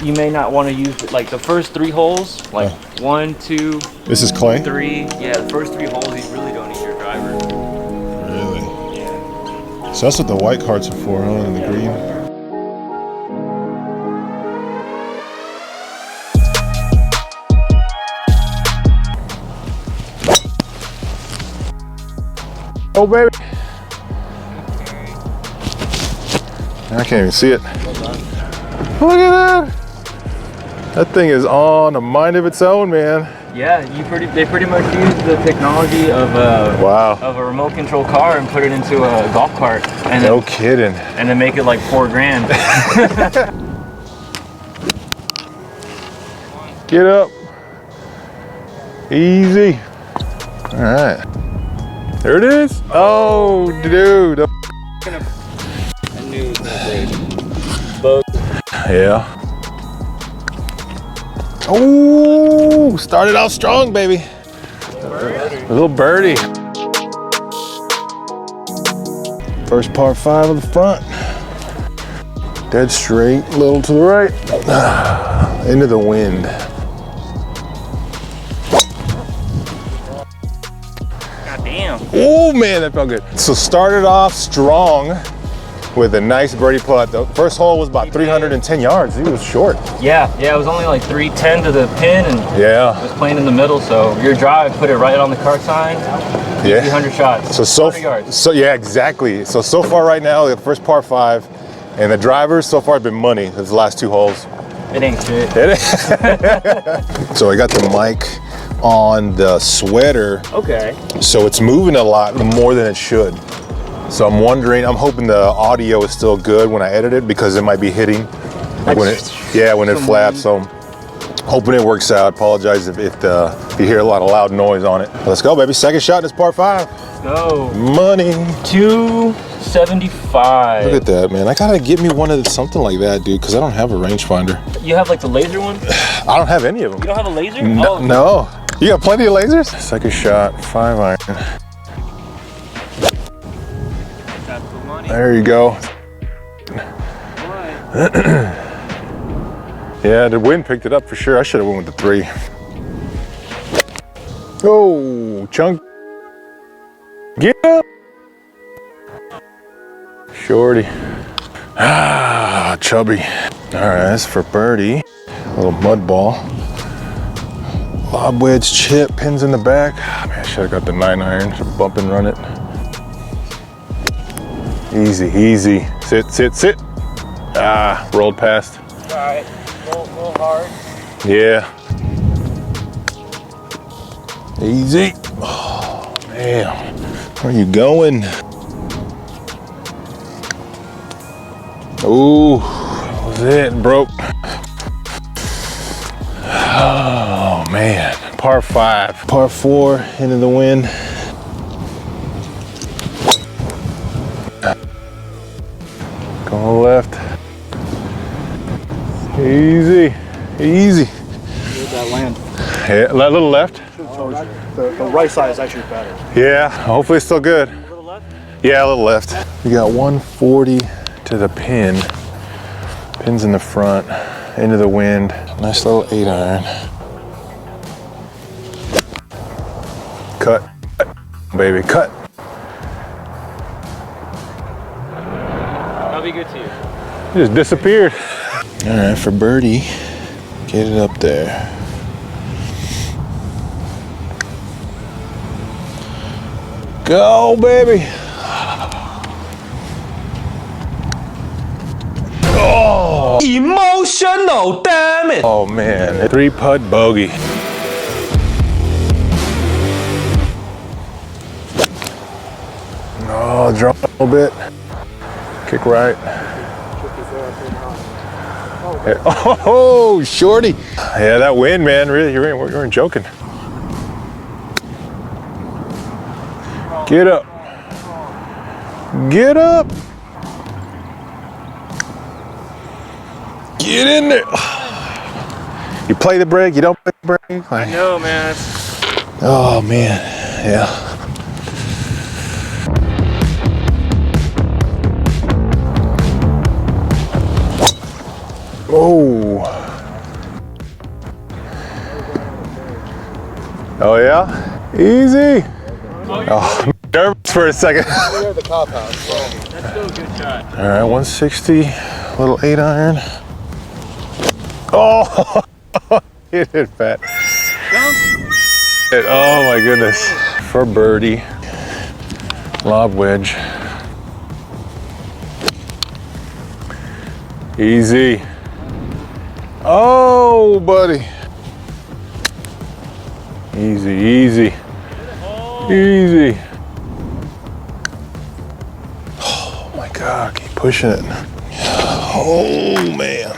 you may not want to use like the first 3 holes, like 1, 2. This is clay? 3. Yeah, the first 3 holes you really don't need your driver. Really? Yeah. So that's what the white carts are for, huh? And the green. Oh baby! I can't even see it. Look at that! That thing is on a mind of its own, man. Yeah, they pretty much use the technology of a remote control car and put it into a golf cart. And no kidding. And then make it like $4 grand. Get up. Easy. All right. There it is. Oh, dude. I knew it was gonna break. Yeah. Oh, started out strong, baby. A little birdie. First par 5 of the front. Dead straight, a little to the right. Into the wind. God damn. Oh man, that felt good. So started off strong with a nice birdie putt. The first hole was about 310 yards. He was short. Yeah, it was only like 310 to the pin, and yeah, it was playing in the middle. So your drive, put it right on the cart sign. Yeah, 300 shots. So 100 yards. So yeah, exactly. So far right now, the first par 5, and the drivers so far have been money. Those last 2 holes. It ain't shit. So I got the mic on the sweater. Okay. So it's moving a lot more than it should. So I'm wondering, I'm hoping the audio is still good when I edit it, because it might be hitting when it flaps. So I'm hoping it works out. Apologize if you hear a lot of loud noise on it. Let's go, baby. Second shot in this par 5. Let's go. Money. 275. Look at that, man. I gotta get me one of something like that, dude, because I don't have a rangefinder. You have like the laser one? I don't have any of them. You don't have a laser? No. Oh. No. You got plenty of lasers? Second shot, 5 iron. There you go. Yeah, the wind picked it up for sure. I should have went with the 3. Oh, chunk. Get up. Shorty. Ah, chubby. All right, that's for birdie. A little mud ball. Lob wedge chip, pins in the back. Oh, man, I should have got the 9 iron. Should bump and run it. Easy, easy. Sit, sit, sit. Ah, rolled past. All right, roll hard. Yeah. Easy. Oh, man. Where are you going? Ooh, that was it, broke. Oh, man. Par 5. Par 4, into the wind. Going left. Easy, easy. Where'd that land? Yeah, a little left. The right side is actually better. Yeah, hopefully it's still good. A little left? Yeah, a little left. We got 140 to the pin. Pins in the front, into the wind. Nice little 8 iron. Cut, baby, cut. That'll be good to you. It just disappeared. All right, for birdie, get it up there. Go, baby. Oh. Emotional, damn it. Oh man, 3-putt bogey. Oh, drop a little bit. Kick right. Oh, shorty. Yeah, that wind, man, really, you weren't joking. Get up. Get up. Get in there. You play the brake, you don't play the brake. I know, man. Oh, man, yeah. Oh. Oh yeah? Easy. Oh, nervous for a second. Near the top house. That's still a good shot. All right, 160, little 8-iron. Oh, hit it fat. Oh my goodness. For birdie, lob wedge. Easy. Oh, buddy. Easy, easy. Easy. Oh my God, keep pushing it. Oh man.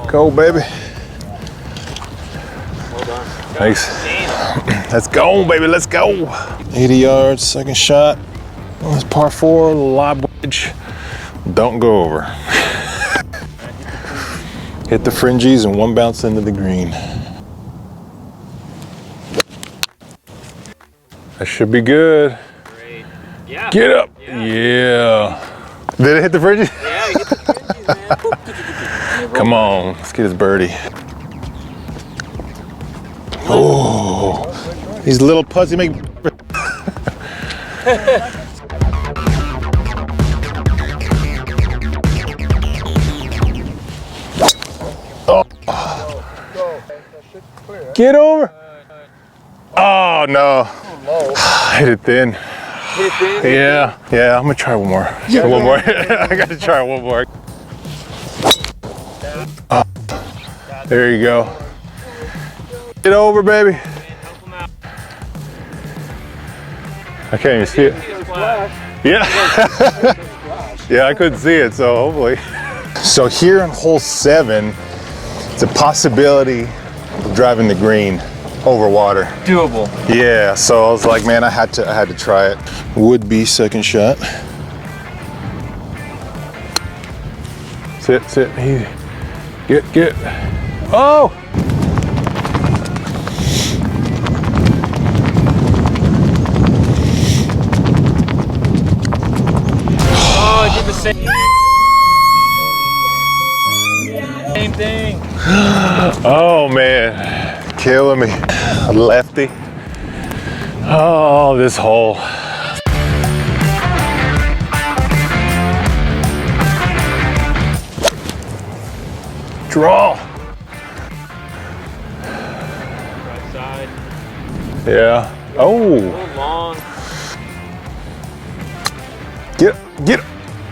Go, baby. Well done. Thanks. Let's go, baby, let's go. 80 yards, second shot. On this par 4, lob wedge. Don't go over. Hit the fringes and one bounce into the green. That should be good. Great. Yeah. Get up. Yeah. Did it hit the fringes? Yeah, you hit the fringes, man. Come on, let's get his birdie. Oh, these little putts, make. Oh. Get over. Oh no. Hit it thin. Hit it thin? Yeah, I'm gonna try one more. One more. I gotta try one more. Oh, there you go. Get over, baby. I can't even see it. Yeah. Yeah, I couldn't see it, so hopefully. So here on hole 7, it's a possibility of driving the green over water. Doable. Yeah, so I was like, man, I had to try it. Would be second shot. Sit, easy. Get. Oh! Oh, I did the same thing. Oh man, killing me. Lefty. Oh, this hole. Draw. Right side. Yeah. Oh. A little long. Get.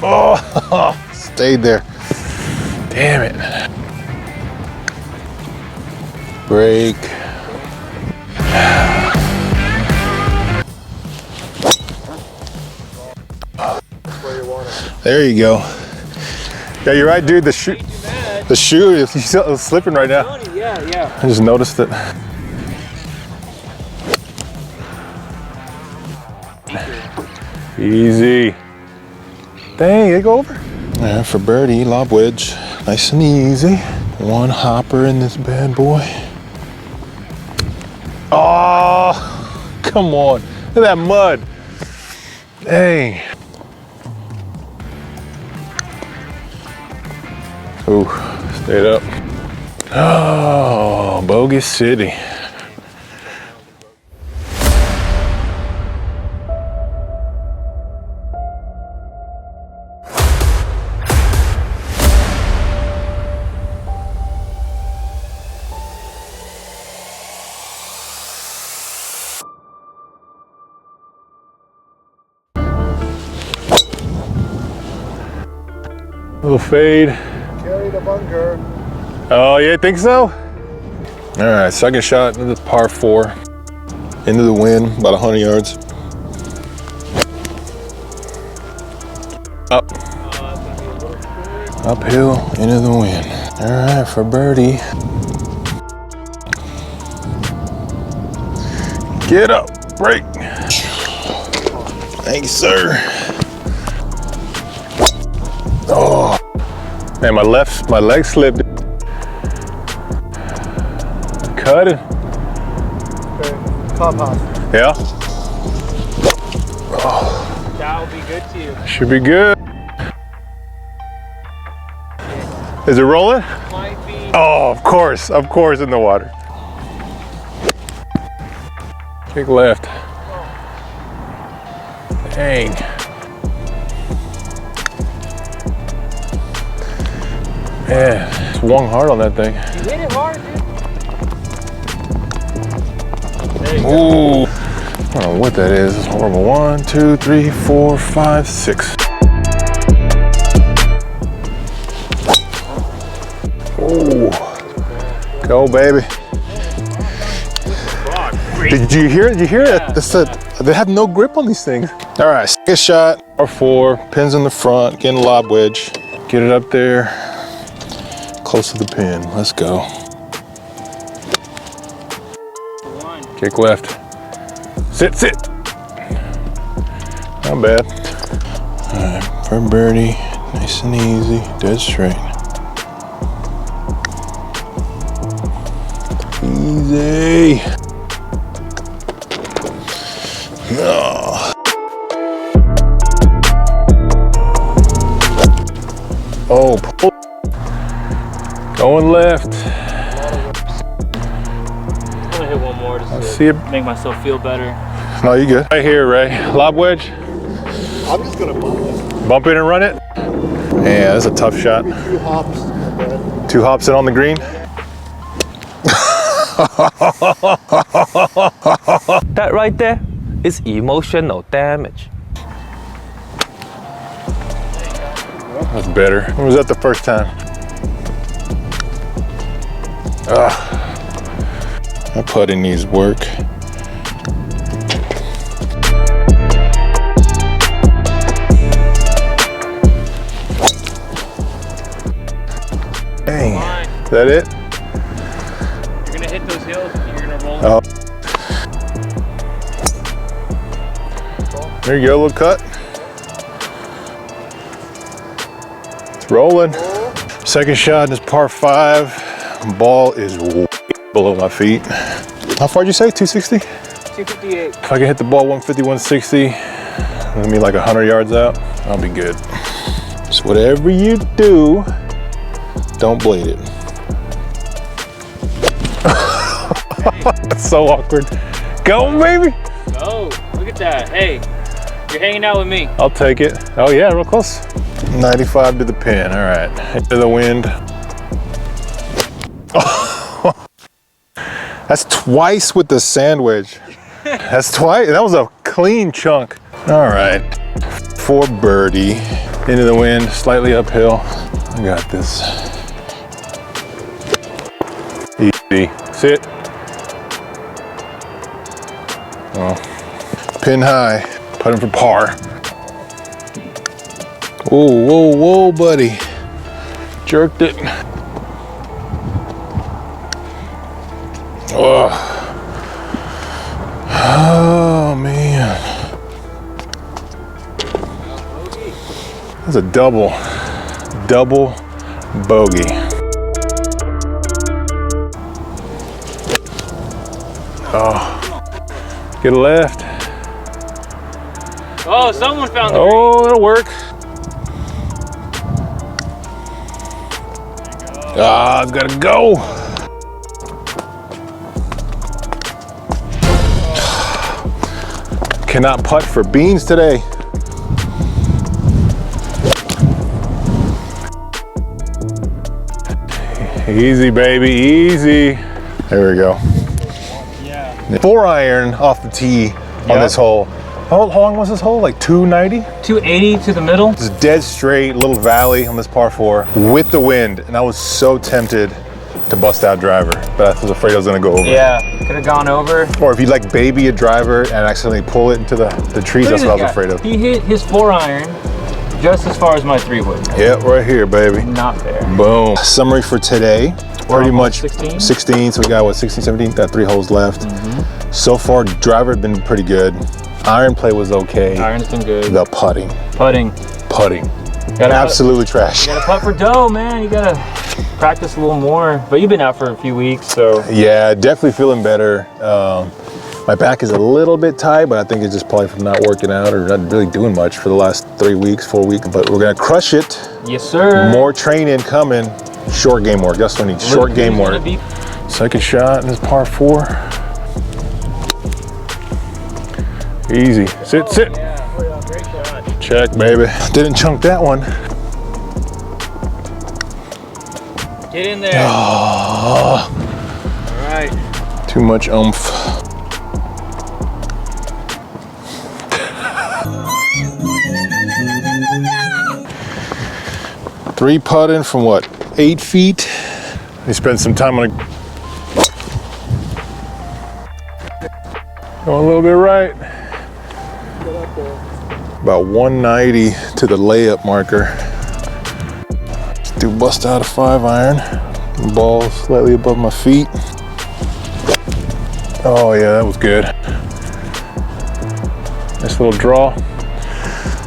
Oh, stayed there. Damn it. Break. There you go. Yeah, you're right, dude. The shoe is slipping right now. Yeah. I just noticed it. Easy. Dang, it go over. Yeah, for birdie, lob wedge. Nice and easy. One hopper in this bad boy. Oh, come on. Look at that mud. Dang. Ooh, stayed up. Oh, Bogus City. Little fade. Carry the bunker. Oh, yeah, think so? All right, second shot into this par 4. Into the wind, about 100 yards. Up. Uphill, into the wind. All right, for birdie. Get up, break. Thank you, sir. Oh, man, my leg slipped. Cut it. Okay, top house. Yeah. Oh, That'll be good to you. should be good. Is it rolling? Might be. Oh, of course in the water. Kick left. Dang. Man, swung hard on that thing. You hit it hard, dude. There you go. Ooh. I don't know what that is. It's horrible. 1, 2, 3, 4, 5, 6. Ooh. Go, baby. Did you hear it? Did you hear it? They have no grip on these things. All right, second shot. R4, pins in the front, getting lob wedge. Get it up there, close to the pin. Let's go. Kick left. Sit. Not bad. All right, for birdie, nice and easy, dead straight. Easy. No. Oh, pull. Going left. I'm gonna hit one more just See it. to make myself feel better. No, you good. Right here, Ray. Lob wedge. I'm just gonna bump it. Bump it and run it. Yeah, that's a tough shot. 2 hops. Okay. 2 hops in on the green. That right there is emotional damage. That's better. When was that the first time? That putting needs work. Dang. Is that it? You're gonna hit those hills and you're gonna roll. Oh. There you go, little cut. It's rolling. Second shot is par 5. Ball is way below my feet. How far did you say? 260? 258. If I can hit the ball 150, 160, that'll be like 100 yards out, I'll be good. So whatever you do, don't blade it. That's so awkward. Go, baby. Oh, look at that. Hey, you're hanging out with me. I'll take it. Oh yeah, real close. 95 to the pin, all right. Into the wind. That's twice with the sand wedge. That's twice, that was a clean chunk. All right, for birdie. Into the wind, slightly uphill. I got this. Easy, sit. Oh. Pin high, putting for par. Whoa, whoa, whoa, buddy. Jerked it. Oh man. That's a double bogey. Oh, get a left. Oh, someone found the Oh, it'll work. Ah, it's gotta go. Cannot putt for beans today. Easy, baby, easy. There we go. Yeah. 4 iron off the tee on this hole. How long was this hole? Like 290? 280 to the middle. It's dead straight, little valley on this par 4 with the wind, and I was so tempted to bust out driver, but I was afraid I was gonna go over. Yeah, could have gone over. Or if you like baby a driver and accidentally pull it into the trees, that's what I was afraid of. He hit his 4 iron just as far as my 3 would. Yeah, right here, baby. Not there. Boom. Summary for today, pretty much 16? 16, so we got what, 16, 17, got 3 holes left. So far, driver had been pretty good. Iron play was okay. Iron's been good. The putting. Putting. Absolutely trash. You gotta putt for dough, man. You gotta practice a little more. But you've been out for a few weeks, so. Yeah, definitely feeling better. My back is a little bit tight, but I think it's just probably from not working out or not really doing much for the last 3 weeks, 4 weeks. But we're gonna crush it. Yes, sir. More training coming. Short game work. That's what I need. Short game work. Second shot in this par 4. Easy. Sit, sit. Yeah. Great shot. Check, baby. Didn't chunk that one. Get in there. Oh, All right. too much oomph. Three putting from what, 8 feet? We spent some time on it. Going a little bit right. About 190 to the layup marker. Just do bust out a 5-iron. Ball slightly above my feet. Oh yeah, that was good. Nice little draw.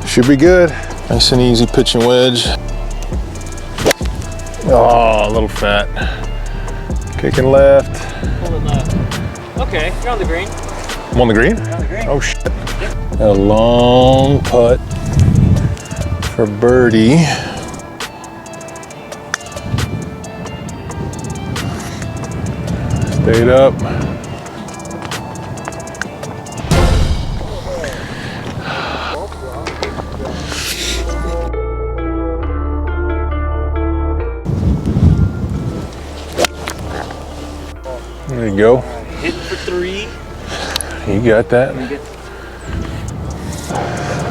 Should be good. Nice and easy pitching wedge. Oh, a little fat. Kicking left. Pulling left. Okay, you're on the green. I'm on the green? You're on the green. Oh shit. A long putt for birdie. Stayed up. There you go. Hitting for 3. You got that.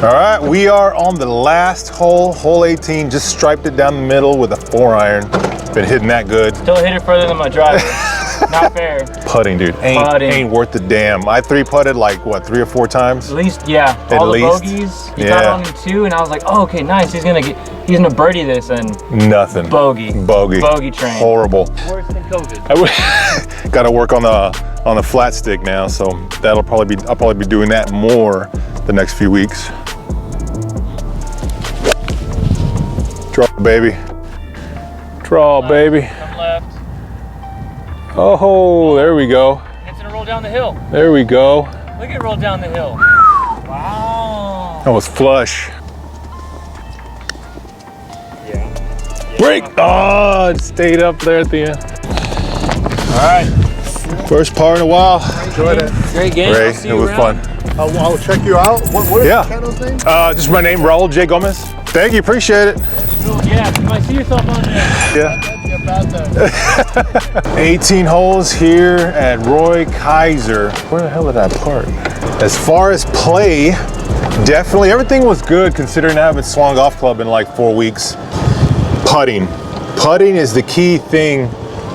All right, we are on the last hole, hole 18. Just striped it down the middle with a 4-iron. Been hitting that good. Still hit it further than my driver. Not fair. Putting, dude, ain't worth the damn. I 3-putted like what, 3 or 4 times? At least, yeah. At all least. The bogeys. He got on in 2, and I was like, oh, okay, nice. He's gonna birdie this, and Nothing. bogey. Bogey train. Horrible. Worse than COVID. Got to work on the flat stick now, so I'll probably be doing that more the next few weeks. Draw, baby. Draw, baby. Come left. Oh, there we go. It's gonna roll down the hill. There we go. Look at it roll down the hill. Wow. That was flush. Yeah. Break! Oh, it stayed up there at the end. All right. First par in a while. Enjoyed it. Great game. Ray, I'll see it you was around. fun. I'll check you out. What is Yeah. the channel's name? Just my name, Raul J. Gomez. Thank you, appreciate it. Yeah, you might see yourself on there. Yeah. That'd be about that. 18 holes here at Roy Kizer. Where the hell did I park? As far as play, definitely everything was good considering I haven't swung golf club in like 4 weeks. Putting. Putting is the key thing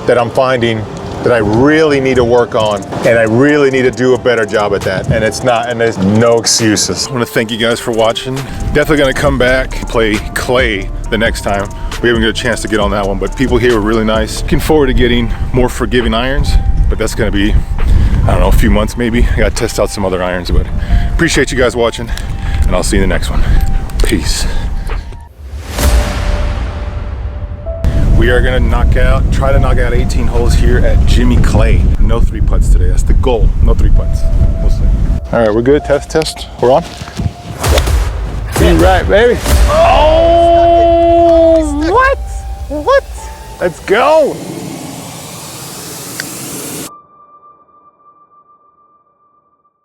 that I'm finding that I really need to work on, and I really need to do a better job at that. And it's not, and there's no excuses. I want to thank you guys for watching. Definitely going to come back, play clay the next time. We haven't got a chance to get on that one, but people here were really nice. Looking forward to getting more forgiving irons, but that's going to be, I don't know, a few months maybe. I got to test out some other irons, but appreciate you guys watching, and I'll see you in the next one. Peace. We are gonna try to knock out 18 holes here at Jimmy Clay. No 3 putts today, that's the goal. No 3 putts, we'll see. All right, we're good, test. We're on? Be right, baby. Oh, what? Let's go.